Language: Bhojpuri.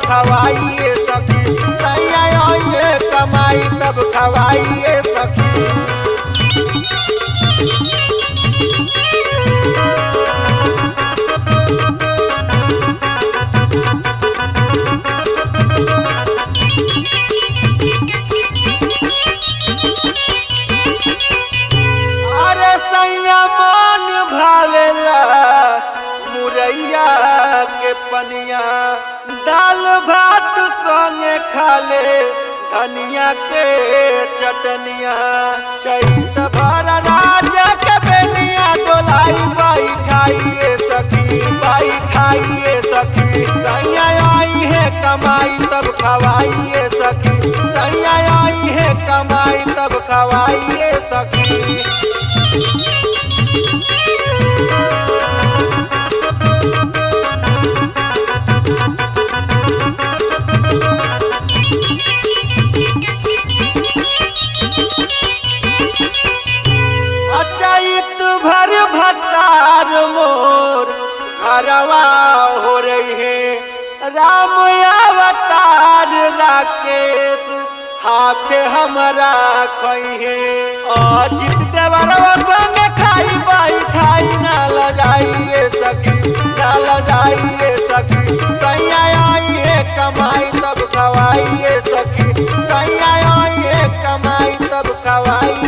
खवाइए सखी, सैया आइए कमाई तब खवाइए सखी। अरे सैया मन भावेला मुरैया के पनिया, दाल भात संगे खाले धनिया के चटनिया। चैत भर राजा के बेनिया डोलाई बैठाइए सखी, बैठाइए सखी। सैया आई है कमाई तब खवाइए सखी, सैया आई है कमाई तब खवाइए सखी। चैत भर भतार मोर घरवा हो रही है, राम अवतार राकेश हाथ हमरा खई है। अजित देवरवा संग खाई बैठाई ना लजाइए सखी, ना लजाइए सखी। सैया आई है कमाई तब खवाइए सखी, सैया आई है कमाई तब खवाइए।